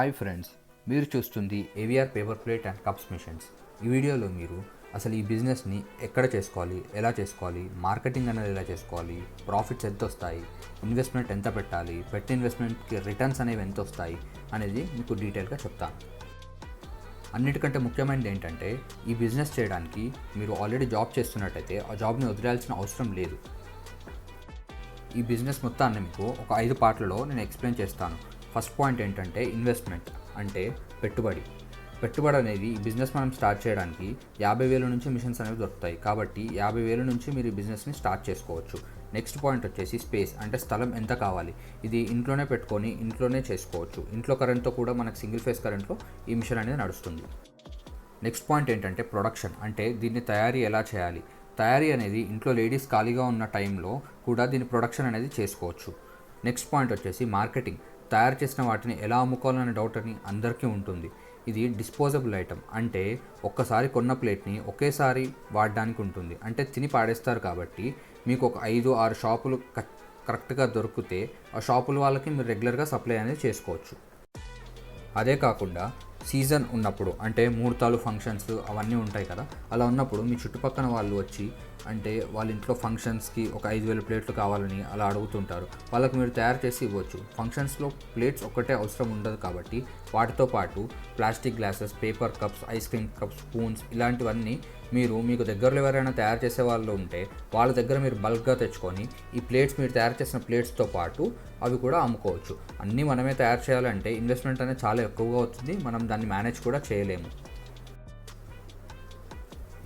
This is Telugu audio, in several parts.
హాయ్ ఫ్రెండ్స్, మీరు చూస్తుంది AVR paper plate and cups machines. ఈ వీడియోలో మీరు అసలు ఈ బిజినెస్ని ఎక్కడ చేసుకోవాలి, ఎలా చేసుకోవాలి, మార్కెటింగ్ అనేది ఎలా చేసుకోవాలి, ప్రాఫిట్స్ ఎంత వస్తాయి, ఇన్వెస్ట్మెంట్ ఎంత పెట్టాలి, పెట్టిన ఇన్వెస్ట్మెంట్కి రిటర్న్స్ అనేవి ఎంత వస్తాయి అనేది మీకు డీటెయిల్గా చెప్తాను. అన్నిటికంటే ముఖ్యమైనది ఏంటంటే, ఈ బిజినెస్ చేయడానికి మీరు ఆల్రెడీ జాబ్ చేస్తున్నట్టయితే ఆ జాబ్ని వదిలేయాల్సిన అవసరం లేదు. ఈ బిజినెస్ మొత్తాన్ని మీకు ఒక 5 పార్ట్లలో నేను ఎక్స్ప్లెయిన్ చేస్తాను. ఫస్ట్ పాయింట్ ఏంటంటే ఇన్వెస్ట్మెంట్, అంటే పెట్టుబడి అనేది ఈ బిజినెస్ మనం స్టార్ట్ చేయడానికి 50,000 నుంచి మిషన్స్ అనేవి దొరుకుతాయి. కాబట్టి 50,000 నుంచి మీరు ఈ బిజినెస్ని స్టార్ట్ చేసుకోవచ్చు. నెక్స్ట్ పాయింట్ వచ్చేసి స్పేస్, అంటే స్థలం ఎంత కావాలి. ఇది ఇంట్లోనే పెట్టుకొని ఇంట్లోనే చేసుకోవచ్చు. ఇంట్లో కరెంట్తో కూడా మనకు సింగిల్ ఫేస్ కరెంట్లో ఈ మిషన్ అనేది నడుస్తుంది. నెక్స్ట్ పాయింట్ ఏంటంటే ప్రొడక్షన్, అంటే దీన్ని తయారీ ఎలా చేయాలి. తయారీ అనేది ఇంట్లో లేడీస్ ఖాళీగా ఉన్న టైంలో కూడా దీని ప్రొడక్షన్ అనేది చేసుకోవచ్చు. నెక్స్ట్ పాయింట్ వచ్చేసి మార్కెటింగ్, తయారు చేసిన వాటిని ఎలా అమ్ముకోవాలనే డౌట్ అని అందరికీ ఉంటుంది. ఇది డిస్పోజబుల్ ఐటమ్, అంటే ఒక్కసారి కొన్న ప్లేట్ని ఒకేసారి వాడడానికి ఉంటుంది. అంటే తిని పాడేస్తారు. కాబట్టి మీకు ఒక 5-6 షాపులు కరెక్ట్గా దొరికితే ఆ షాపుల వాళ్ళకి మీరు రెగ్యులర్గా సప్లై అనేది చేసుకోవచ్చు. అదే కాకుండా సీజన్ ఉన్నప్పుడు, అంటే ముహూర్తాలు, ఫంక్షన్స్ అవన్నీ ఉంటాయి కదా, అలా ఉన్నప్పుడు మీ చుట్టుపక్కల వాళ్ళు వచ్చి, అంటే వాళ్ళ ఇంట్లో ఫంక్షన్స్కి ఒక 5,000 ప్లేట్లు కావాలని అలా అడుగుతుంటారు. వాళ్ళకి మీరు తయారు చేసి ఇవ్వచ్చు. ఫంక్షన్స్లో ప్లేట్స్ ఒక్కటే అవసరం ఉండదు కాబట్టి వాటితో పాటు plastic glasses, paper cups, ice cream cups, spoons ఇలాంటివన్నీ మీకు దగ్గరలో ఎవరైనా తయారు చేసే వాళ్ళు ఉంటే వాళ్ళ దగ్గర మీరు బల్క్గా తెచ్చుకొని ఈ ప్లేట్స్, మీరు తయారు చేసిన ప్లేట్స్తో పాటు అవి కూడా అమ్ముకోవచ్చు. అన్నీ మనమే తయారు చేయాలంటే ఇన్వెస్ట్మెంట్ అనేది చాలా ఎక్కువగా అవుతుంది. మనం దాన్ని మేనేజ్ కూడా చేయలేము.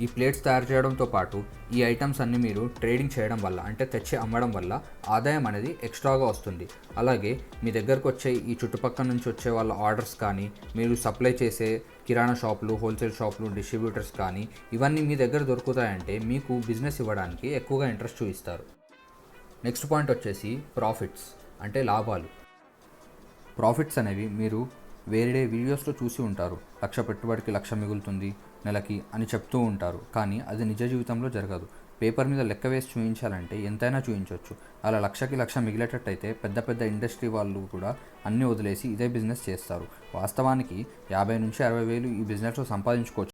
ఈ ప్లేట్స్ తయారు చేయడంతో పాటు ఈ ఐటమ్స్ అన్నీ మీరు ట్రేడింగ్ చేయడం వల్ల, అంటే తెచ్చి అమ్మడం వల్ల ఆదాయం అనేది ఎక్స్ట్రాగా వస్తుంది. అలాగే మీ దగ్గరకు వచ్చే ఈ చుట్టుపక్కల నుంచి వచ్చే వాళ్ళ ఆర్డర్స్ కానీ, మీరు సప్లై చేసే కిరాణా షాపులు, హోల్సేల్ షాపులు, డిస్ట్రిబ్యూటర్స్ కానీ ఇవన్నీ మీ దగ్గర దొరుకుతాయంటే మీకు బిజినెస్ ఇవ్వడానికి ఎక్కువగా ఇంట్రెస్ట్ చూపిస్తారు. నెక్స్ట్ పాయింట్ వచ్చేసి ప్రాఫిట్స్, అంటే లాభాలు. ప్రాఫిట్స్ అనేవి మీరు వేరే వీడియోస్లో చూసి ఉంటారు. 1,00,000 పెట్టుబడికి 1,00,000 మిగులుతుంది నెలకి అని చెప్తూ ఉంటారు. కానీ అది నిజ జీవితంలో జరగదు. పేపర్ మీద లెక్క వేసి చూపించాలంటే ఎంతైనా చూపించవచ్చు. అలా 1,00,000కి 1,00,000 మిగిలేటట్టయితే పెద్ద పెద్ద ఇండస్ట్రీ వాళ్ళు కూడా అన్నీ వదిలేసి ఇదే బిజినెస్ చేస్తారు. వాస్తవానికి 50,000 నుంచి 60,000 ఈ బిజినెస్లో సంపాదించుకోవచ్చు.